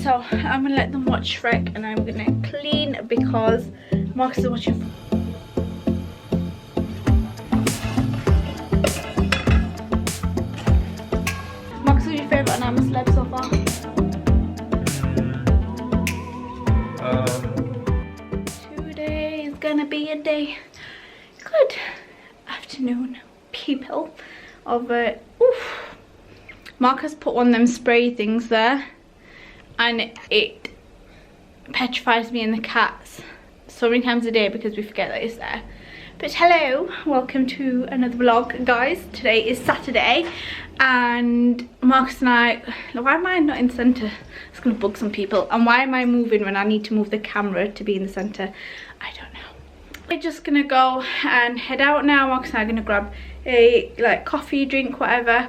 So I'm gonna let them watch Shrek and I'm gonna clean because Marcus is watching. Marcus, who's your favourite and I'm a celeb so far? Today is gonna be a day. Good afternoon, people of Marcus put one of them spray things there and it petrifies me and the cats so many times a day because we forget that it's there. But hello, welcome to another vlog, guys. Today is Saturday and Marcus and I, why am I not in the centre? It's gonna bug some people. And why am I moving when I need to move the camera to be in the centre? I don't know. We're just gonna go and head out now. Marcus and I are gonna grab a coffee, drink, whatever,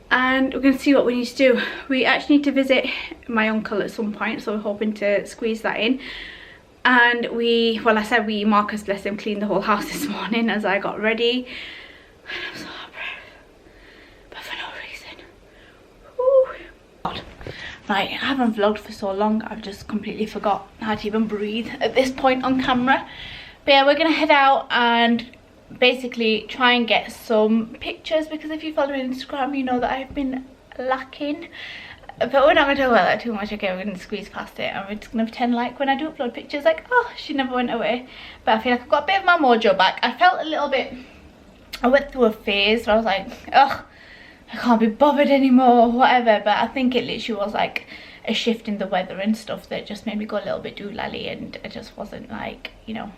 and we're gonna see what we need to do. We actually need to visit my uncle at some point, so we're hoping to squeeze that in. And I said Marcus, bless him, cleaned the whole house this morning as I got ready. I'm so out of breath, but for no reason. Woo. God. Right, I haven't vlogged for so long, I've just completely forgot how to even breathe at this point on camera. But yeah, we're gonna head out and basically try and get some pictures, because if you follow me on Instagram you know that I've been lacking. But we're not going to talk about that too much, okay? We're going to squeeze past it and we're just going to pretend like when I do upload pictures, like, oh, she never went away. But I feel like I've got a bit of my mojo back. I felt a little bit, I went through a phase where I was like, ugh, I can't be bothered anymore, whatever. But I think it literally was like a shift in the weather and stuff that just made me go a little bit doolally, and I just wasn't like, you know,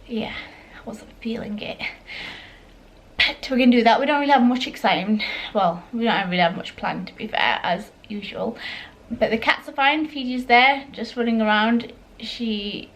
yeah, I wasn't feeling it. But we're gonna do that. We don't really have much exciting, well, we don't really have much planned, to be fair, as usual. But the cats are fine. Fiji's there just running around. She's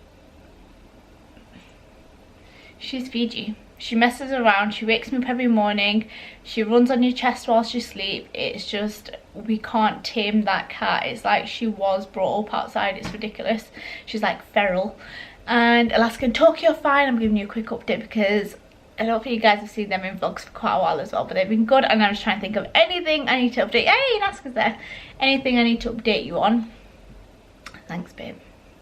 Fiji. She messes around, she wakes me up every morning, she runs on your chest whilst you sleep. It's just, we can't tame that cat. It's like she was brought up outside. It's ridiculous. She's like feral. And Alaska and Tokyo are fine. I'm giving you a quick update because I don't think you guys have seen them in vlogs for quite a while as well, but they've been good. And I'm just trying to think of anything I need to update. Hey, Alaska's there. Anything I need to update you on. Thanks, babe.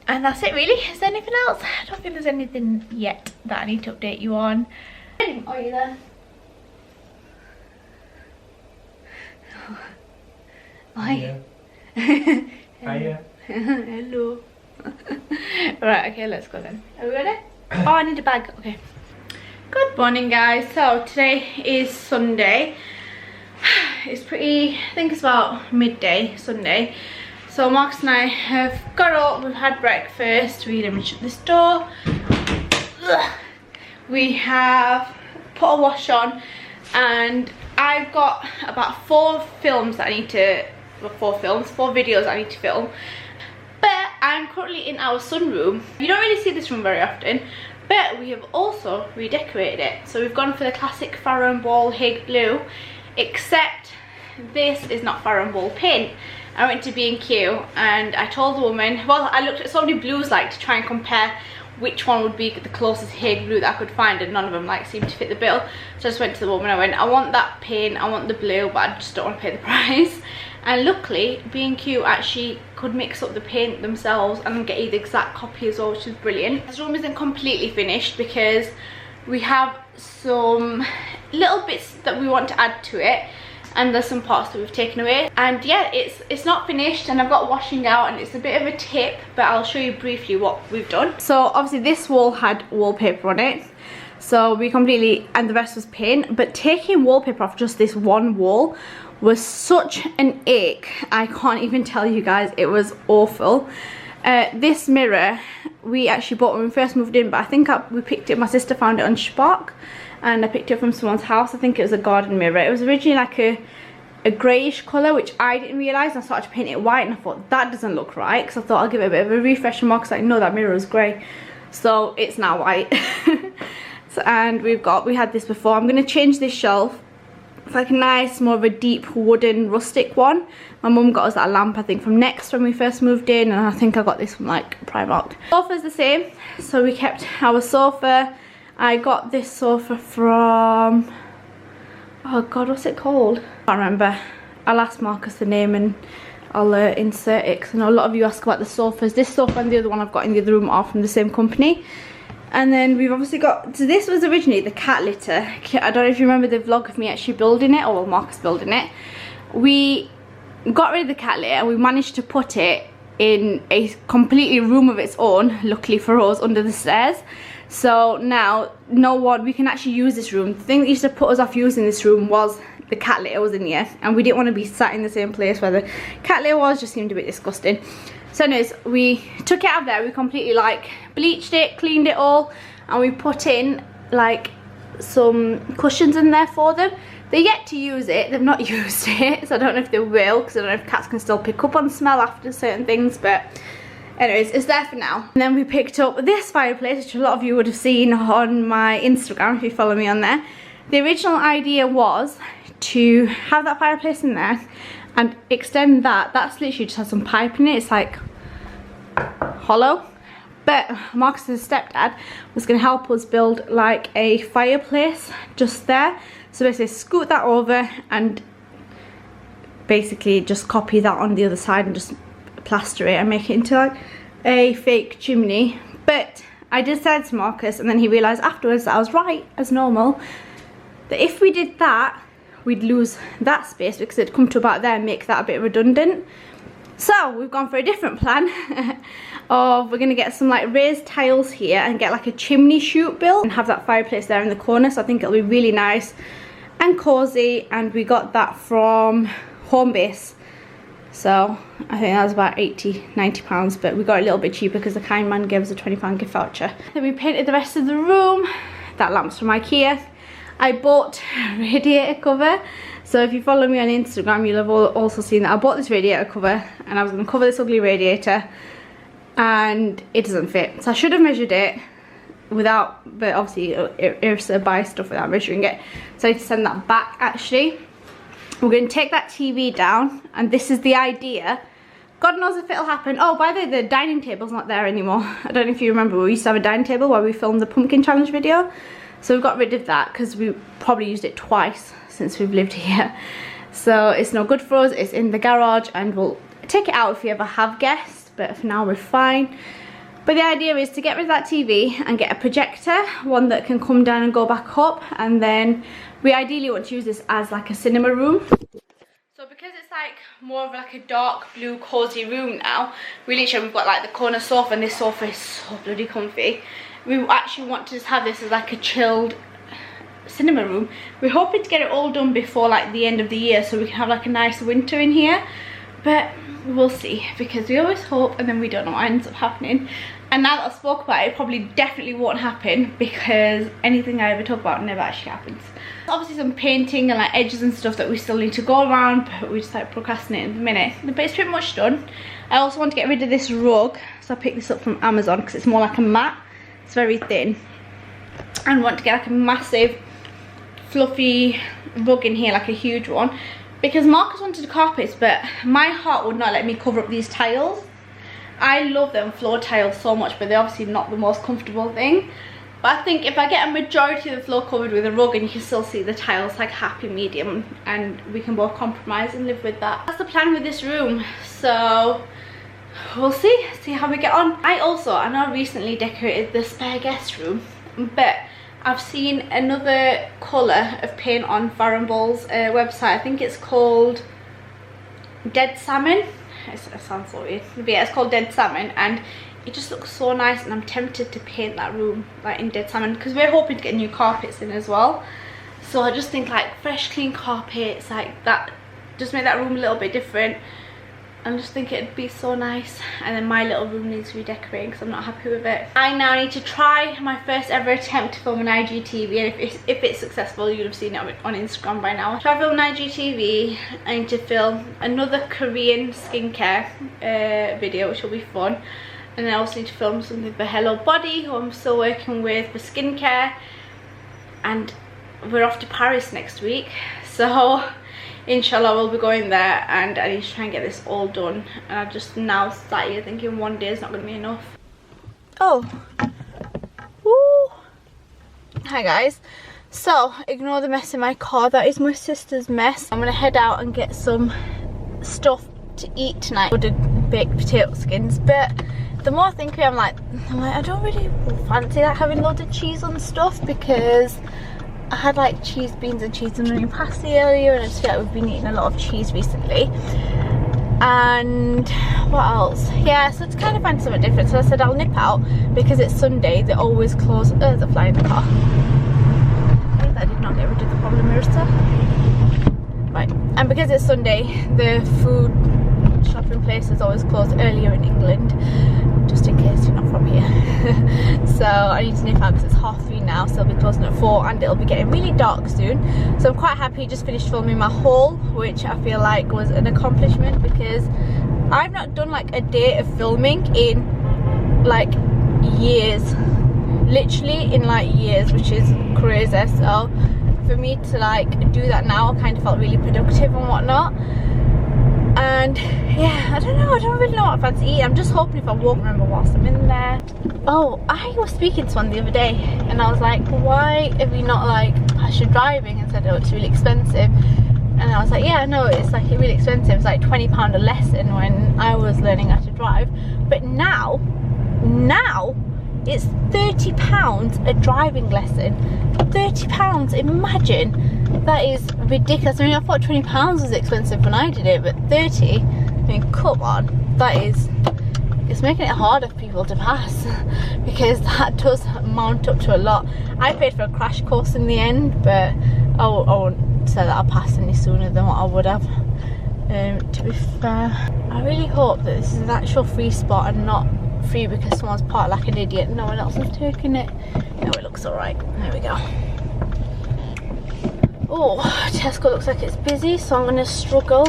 And that's it, really. Is there anything else? I don't think there's anything yet that I need to update you on. Are you there? Hi. Hiya. Hiya. Hello. Right, okay, let's go then. Are we ready? Oh, I need a bag. Okay. Good morning, guys. So today is Sunday. It's pretty, I think it's about midday Sunday. So Marcus and I have got up, we've had breakfast, we didn't shut this door. We have put a wash on, and I've got about four videos I need to film. But I'm currently in our sunroom. You don't really see this room very often, but we have also redecorated it. So we've gone for the classic Farrow & Ball Hague blue, except this is not Farrow & Ball paint. I went to B&Q and I told the woman, well, I looked at so many blues to try and compare which one would be the closest Hague blue that I could find, and none of them seemed to fit the bill. So I just went to the woman, I went, I want that paint, I want the blue, but I just don't want to pay the price. And luckily B&Q actually could mix up the paint themselves and get you the exact copy as well, which is brilliant. This room isn't completely finished because we have some little bits that we want to add to it, and there's some parts that we've taken away. And yeah, it's not finished, and I've got washing out, and it's a bit of a tip, but I'll show you briefly what we've done. So obviously this wall had wallpaper on it, so we completely, and the rest was paint, but taking wallpaper off just this one wall was such an ache. I can't even tell you guys, it was awful. This mirror we actually bought when we first moved in, but I think we picked it, my sister found it on Spark, and I picked it from someone's house. I think it was a garden mirror. It was originally like a greyish colour, which I didn't realise. I started to paint it white and I thought that doesn't look right, because I thought I'll give it a bit of a refresh, and Mark's like, no, that mirror is grey. So it's now white. So, and we had this before. I'm going to change this shelf. It's like a nice, more of a deep wooden rustic one. My mum got us that lamp, I think, from Next when we first moved in, and I think I got this from Primark. Sofa's the same, so we kept our sofa. I got this sofa from, oh god, what's it called? I can't remember. I'll ask Marcus the name and I'll insert it because I know a lot of you ask about the sofas. This sofa and the other one I've got in the other room are from the same company. And then we've obviously got, so this was originally the cat litter. I don't know if you remember the vlog of me actually building it, or well, Marcus building it. We got rid of the cat litter and we managed to put it in a completely room of its own, luckily for us, under the stairs. So now, we can actually use this room. The thing that used to put us off using this room was the cat litter was in here, and we didn't want to be sat in the same place where the cat litter was, just seemed a bit disgusting. So anyways, we took it out of there, we completely like bleached it, cleaned it all, and we put in like some cushions in there for them. They're yet to use it, they've not used it, so I don't know if they will, because I don't know if cats can still pick up on smell after certain things, but anyways, it's there for now. And then we picked up this fireplace, which a lot of you would have seen on my Instagram if you follow me on there. The original idea was to have that fireplace in there and extend that. That's literally just has some pipe in it, it's like hollow. But Marcus's stepdad was going to help us build like a fireplace just there. So basically scoot that over and basically just copy that on the other side and just plaster it and make it into like a fake chimney. But I did say to Marcus, and then he realised afterwards that I was right, as normal, that if we did that, we'd lose that space because it'd come to about there and make that a bit redundant. So we've gone for a different plan of we're going to get some like raised tiles here and get like a chimney chute built and have that fireplace there in the corner. So I think it'll be really nice and cozy, and we got that from Homebase. So I think that was about £80–90, but we got it a little bit cheaper because the kind man gave us a £20 gift voucher. Then we painted the rest of the room. That lamp's from IKEA. I bought a radiator cover. So if you follow me on Instagram, you'll have also seen that I bought this radiator cover and I was going to cover this ugly radiator and it doesn't fit. So I should have measured it without, but obviously Irsa buys stuff without measuring it. So I need to send that back actually. We're going to take that TV down, and this is the idea. God knows if it'll happen. Oh, by the way, the dining table's not there anymore. I don't know if you remember, we used to have a dining table where we filmed the pumpkin challenge video. So we've got rid of that because we probably used it twice since we've lived here. So it's no good for us. It's in the garage and we'll take it out if we ever have guests, but for now we're fine. But the idea is to get rid of that TV and get a projector, one that can come down and go back up, and then we ideally want to use this as like a cinema room. So because it's like more of like a dark blue cozy room now, we've got like the corner sofa, and this sofa is so bloody comfy. We actually want to just have this as like a chilled cinema room. We're hoping to get it all done before like the end of the year so we can have like a nice winter in here, but we'll see, because we always hope and then we don't know what ends up happening. And now that I spoke about it, it probably definitely won't happen, because anything I ever talk about never actually happens. Obviously some painting and like edges and stuff that we still need to go around, but we just like procrastinating at the minute. But it's pretty much done. I also want to get rid of this rug, so I picked this up from Amazon because it's more like a mat. It's very thin, and want to get like a massive fluffy rug in here, like a huge one, because Marcus wanted carpets, but my heart would not let me cover up these tiles. I love them floor tiles so much, but they're obviously not the most comfortable thing. But I think if I get a majority of the floor covered with a rug and you can still see the tiles, like happy medium, and we can both compromise and live with that. That's the plan with this room. So we'll see how we get on. I know recently decorated the spare guest room, but I've seen another colour of paint on Farron Ball's website. I think it's called Dead Salmon. It sounds so weird, but yeah, it's called Dead Salmon, and it just looks so nice, and I'm tempted to paint that room like in Dead Salmon, because we're hoping to get new carpets in as well. So I just think like fresh clean carpets like that just make that room a little bit different. I just think it'd be so nice. And then my little room needs redecorating because I'm not happy with it. I now need to try my first ever attempt to film an IGTV, and if it's successful, you'll have seen it on Instagram by now. Try to film an IGTV. I need to film another Korean skincare video, which will be fun. And then I also need to film something for Hello Body, who I'm still working with for skincare. And we're off to Paris next week, so inshallah we'll be going there, and I need to try and get this all done. And I've just now sat here thinking one day is not going to be enough. Oh, woo. Hi guys. So ignore the mess in my car, that is my sister's mess. I'm going to head out and get some stuff to eat tonight would have baked potato skins, but the more I think of it, I'm like, I don't really fancy like having loads of cheese on stuff, because I had like cheese beans and cheese and onion pasty earlier, and I just feel like we've been eating a lot of cheese recently. And what else? Yeah, so to kind of find something different, so I said I'll nip out because it's Sunday. They always close. Oh, there's a fly in the car. Okay, that did not get rid of the problem, Irsa. Right, and because it's Sunday, the food shopping places always close earlier in England, just in case you're not from here. So I need to nip out because it's 3:30 now, so it'll be closing at 4 and it'll be getting really dark soon. So I'm quite happy. Just finished filming my haul, which I feel like was an accomplishment, because I've not done like a day of filming in like years, literally in like years, which is crazy. So for me to like do that now, I kind of felt really productive and whatnot. And yeah, I don't know, I don't really know what I fancy eating. I'm just hoping if I won't remember whilst I'm in there. Oh, I was speaking to one the other day and I was like, why are we not like passenger driving? And said, oh, it's really expensive. And I was like, yeah, no, it's like really expensive. It's like £20 a lesson when I was learning how to drive. But now it's £30 a driving lesson. £30, imagine. That is ridiculous. I mean, I thought £20 was expensive when I did it, but 30, I mean, come on. That is, it's making it harder for people to pass, because that does mount up to a lot. I paid for a crash course in the end, but I won't say that I passed any sooner than what I would have. To be fair, I really hope that this is an actual free spot and not free because someone's parked like an idiot. No one else is taking it. No, it looks alright. There we go. Oh, Tesco looks like it's busy, so I'm going to struggle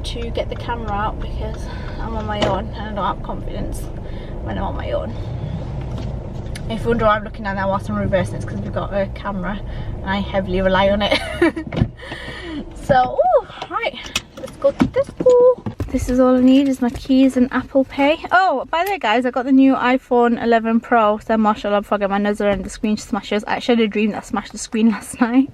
to get the camera out because I'm on my own and I don't have confidence when I'm on my own. If you wonder why I'm looking at that whilst I'm reversing, it's because we've got a camera and I heavily rely on it. So, oh, right, let's go to Tesco. This is all I need, is my keys and Apple Pay. Oh, by the way guys, I got the new iPhone 11 Pro. So mashallah, before I get my nuzzer and the screen smashes. I actually had a dream that I smashed the screen last night.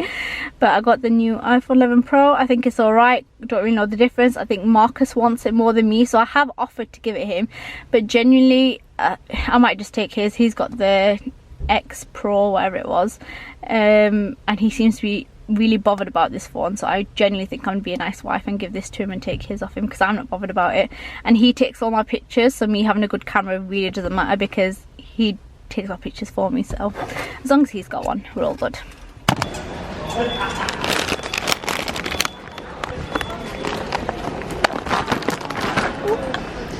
But I got the new iPhone 11 Pro. I think it's alright. Don't really know the difference. I think Marcus wants it more than me, so I have offered to give it him. But genuinely, I might just take his. He's got the X Pro, whatever it was. And he seems to be really bothered about this phone, so I genuinely think I'm gonna be a nice wife and give this to him and take his off him, because I'm not bothered about it. And he takes all my pictures, so me having a good camera really doesn't matter because he takes my pictures for me. So as long as he's got one, we're all good.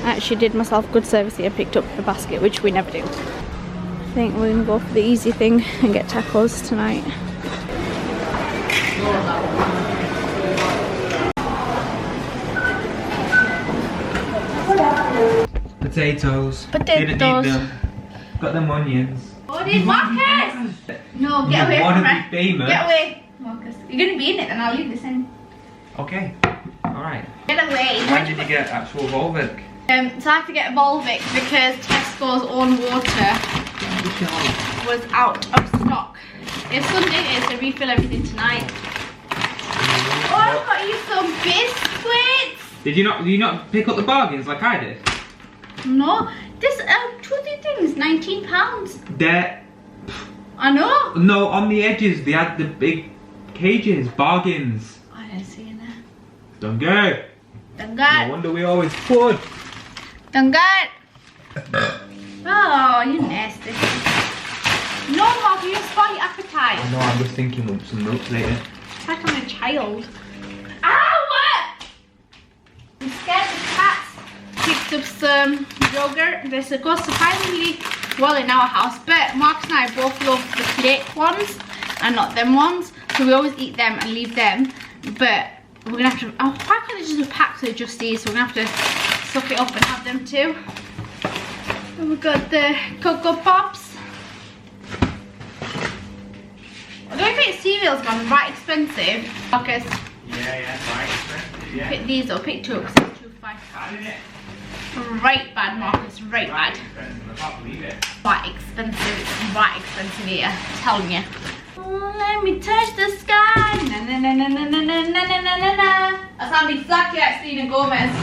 I actually did myself good service here, picked up the basket, which we never do. I think we're gonna go for the easy thing and get tacos tonight. Potatoes. Potatoes. Didn't need them. Got them onions. What is Marcus? No, get away from me. Famous. Get away, Marcus. You're gonna be in it, then I'll leave this in. Okay. Alright. Get away. Why did you get actual Volvic? So I have to get a Volvic because Tesco's own water was out of stock. It's Sunday, it's to refill everything tonight. Oh, I've got you some biscuits. Did you not pick up the bargains like I did? No, this 2 or 3 things, £19. They're... I know. No, on the edges they had the big cages, bargains. I didn't see it there. Don't go. Don't go. No wonder we always flood. Don't go. Oh, you nasty. No, Mark, you spoil your appetite. I know, I'm just thinking of some milk later. It's like I'm a child. Ow! I'm scared of cats. Picked up some yogurt. This goes surprisingly well in our house, but Mark and I both love the flake ones and not them ones, so we always eat them and leave them. But we're gonna have to, oh, why can't they just do packs of just these? So we're gonna have to suck it up and have them too. And we've got the Cocoa Pops. I don't think cereal's gone right expensive. Marcus. Yeah, right expensive, yeah. Pick these up, pick 2 up because it's £2.55. Right bad, Marcus, right bad. I can't believe it. Right expensive, it's right expensive here, I'm telling you. let me touch the sky. Na na na na na na na na na na na. I sound exactly like Selena Gomez.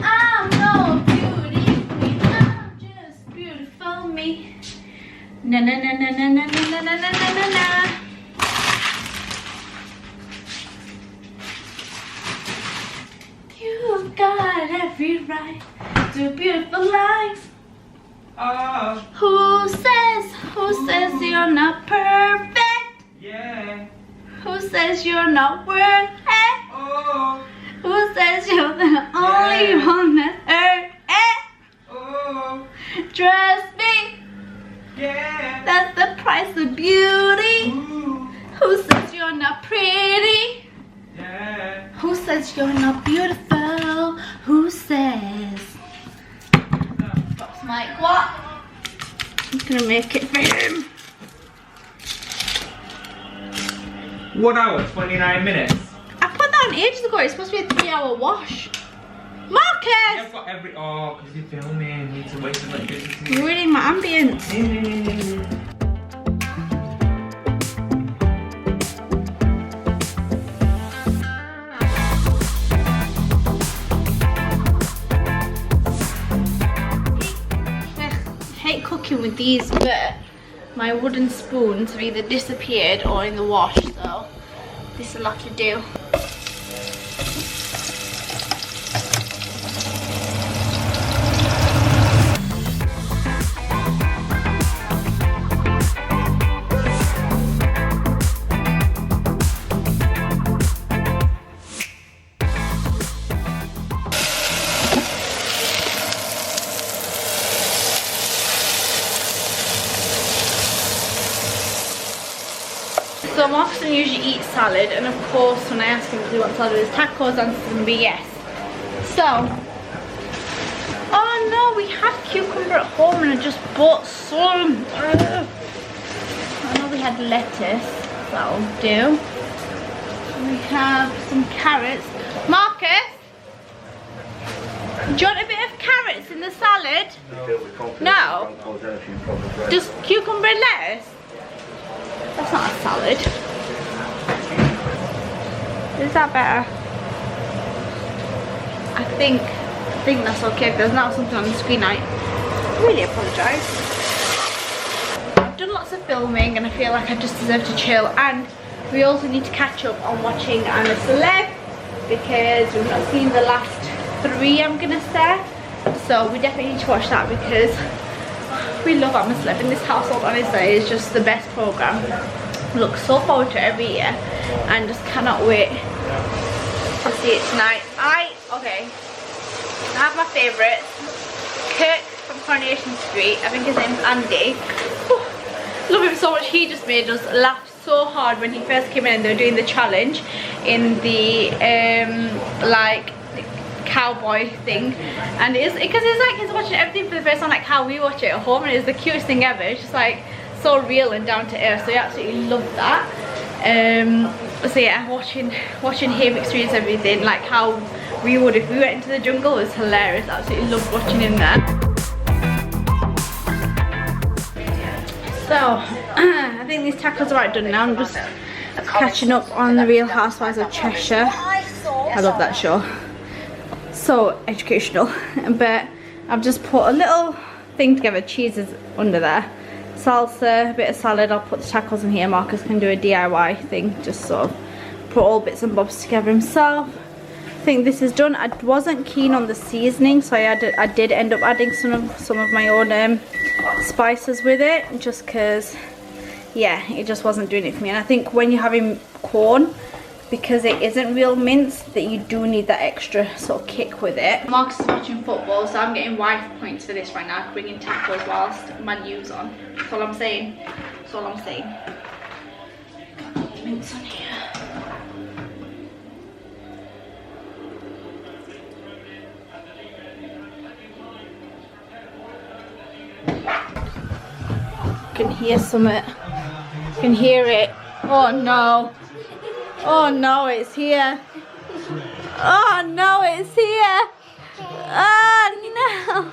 I'm no beauty queen, I'm just beautiful me. Na na na na na na na na na na na na. You've got every right to beautiful life. Who says you're not perfect? Yeah. Who says you're not worth it? Oh. Who says you're the only one that earned it? Oh. Trust me, Yeah. that's the price of beauty. Ooh. Who says you're not pretty? Yeah. Who says you're not beautiful? Who says? Drops mic, what? I'm gonna make it for him. 1 hour, 29 minutes. I put that on ages ago. It's supposed to be a 3-hour wash. Marcus! I've got every. Oh, because you're filming. Need to waste some electricity. Ruining my ambience. I hate cooking with these, but my wooden spoons have either disappeared or in the wash, so this will have to do. So Marcus doesn't usually eat salad, and of course when I ask him if he wants salad with his tacos, the answer's going to be yes. So, oh no, we had cucumber at home and I just bought some. I know we had lettuce, that'll do. We have some carrots. Marcus, do you want a bit of carrots in the salad? No? Just cucumber and lettuce? That's not a salad. Is that better? I think that's okay. If there's not something on the screen, I really apologise. I've done lots of filming and I feel like I just deserve to chill, and we also need to catch up on watching I'm a Celeb because we've not seen the last 3, I'm gonna say. So we definitely need to watch that because we love I'm a Celeb in this household. Honestly, it's just the best programme. Look so forward to it every year and just cannot wait to see it tonight. I have my favourites. Kirk from Coronation Street, I think his name's Andy. Whew, love him so much. He just made us laugh so hard when he first came in and they were doing the challenge in the like cowboy thing, and it's because it's like he's watching everything for the first time, like how we watch it at home, and it's the cutest thing ever. It's just like so real and down to earth, so we absolutely love that. So yeah, watching him experience everything like how we would if we went into the jungle was hilarious. Absolutely loved watching him there. So I think these tacos are right done now. I'm just catching up on the Real Housewives of Cheshire. I love that show. So educational. But I've just put a little thing together. Cheese is under there, salsa, a bit of salad. I'll put the tacos in here. Marcus can do a DIY thing, just sort of put all bits and bobs together himself. I think this is done. I wasn't keen on the seasoning, so I did end up adding some of my own spices with it, just because yeah, it just wasn't doing it for me. And I think when you're having corn, because it isn't real minced, that you do need that extra sort of kick with it. Marcus is watching football, so I'm getting wife points for this right now, bringing tacos whilst Man U's on. That's all I'm saying. That's all I'm saying. Got mince on here. You can hear something. You can hear it. Oh no. Oh no, it's here. Oh no, it's here. Oh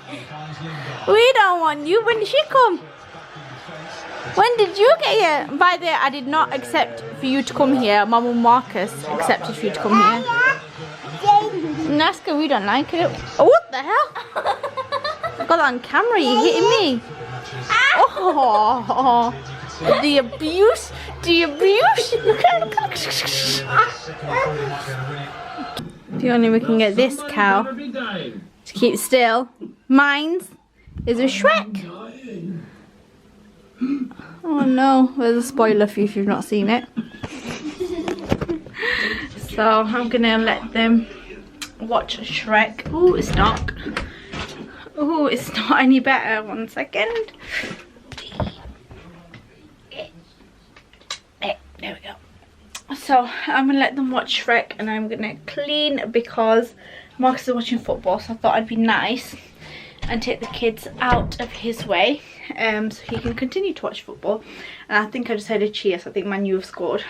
no. We don't want you. When did she come? When did you get here? By the way, I did not accept for you to come here. Mum and Marcus accepted for you to come here. Naska, we don't like it. Oh, what the hell? I got that on camera. You're hitting me. Oh, the abuse. The abuse. Look at it. The only way we can get this cow to keep still. Mine's is a Shrek. Oh no, there's a spoiler for you if you've not seen it. So I'm gonna let them watch Shrek. Oh, it's dark. Oh, it's not any better. 1 second. There we go. So I'm gonna let them watch Shrek and I'm gonna clean because Marcus is watching football, so I thought I'd be nice and take the kids out of his way so he can continue to watch football. And I think I just heard a cheer, so I think Man U have scored.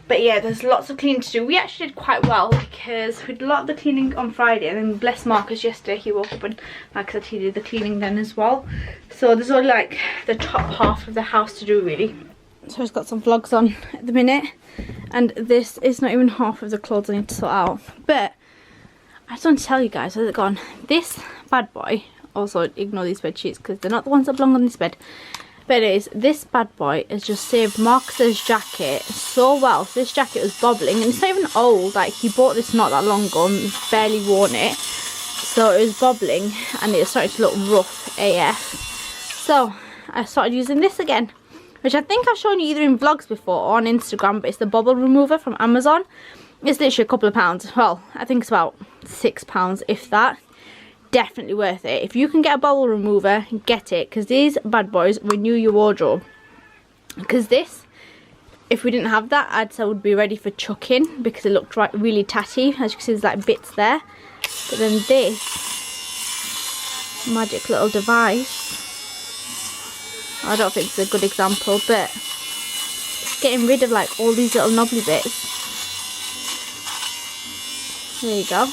But yeah, there's lots of cleaning to do. We actually did quite well because we did a lot of the cleaning on Friday, and then bless Marcus yesterday, he woke up and like I said, he did the cleaning then as well. So there's only like the top half of the house to do really. So I've got some vlogs on at the minute, and this is not even half of the clothes I need to sort out. But I just want to tell you guys, where's it gone? This bad boy, also ignore these bed sheets because they're not the ones that belong on this bed. But it is, this bad boy has just saved Marcus's jacket so well. So this jacket was bobbling, and it's not even old. Like, he bought this not that long ago and barely worn it. So it was bobbling and it started to look rough AF. So I started using this again, which I think I've shown you either in vlogs before or on Instagram, but it's the bubble remover from Amazon. It's literally a couple of pounds. Well, I think it's about £6, if that. Definitely worth it. If you can get a bubble remover, get it, because these bad boys renew your wardrobe. Because this, if we didn't have that, I'd say would be ready for chucking because it looked really tatty. As you can see, there's like bits there. But then this magic little device, I don't think it's a good example, but it's getting rid of like all these little knobbly bits. There you go.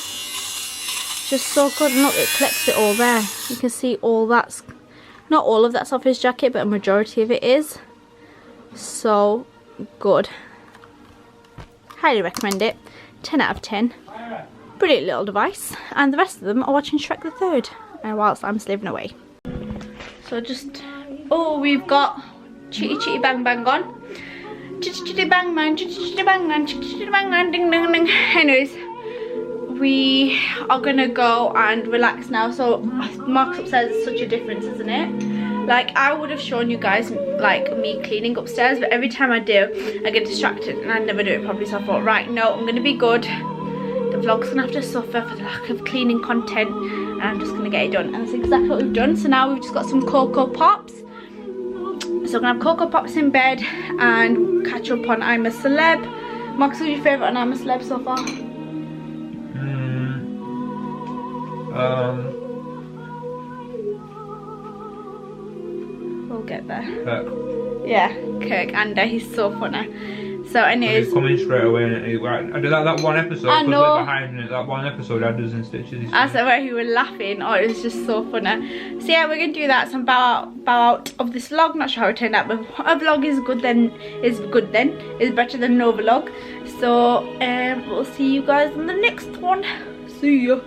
Just so good. And look, it collects it all there. You can see all that's, not all of that's off his jacket, but a majority of it is. So good. Highly recommend it. 10 out of 10. Brilliant little device. And the rest of them are watching Shrek the Third whilst I'm slaving away. So just, oh, we've got Chitty Chitty Bang Bang on. Chitty Chitty Bang Bang, Chitty Chitty Bang Bang, Chitty Chitty Bang Bang, ding ding ding. Anyways, we are gonna go and relax now. So Mark's upstairs is such a difference, isn't it? Like, I would have shown you guys like me cleaning upstairs, but every time I do I get distracted and I never do it properly. So I thought, right, no, I'm gonna be good. The vlog's gonna have to suffer for the lack of cleaning content, and I'm just gonna get it done. And that's exactly what we've done. So now we've just got some Cocoa Pops. So I'm gonna have Cocoa Pops in bed and catch up on I'm a Celeb. Marcus, what's your favourite on I'm a Celeb so far? We'll get there. Kirk. Yeah, Kirk, and he's so funny. So anyways, he's coming straight away. And I did that one episode. I know. Behind it, that one episode I did in stitches. I said where he was laughing. Oh, it was just so funny. So yeah, we're gonna do that. Some bow out of this vlog. Not sure how it turned out, but a vlog is good then. Is better than no vlog. So we'll see you guys in the next one. See ya.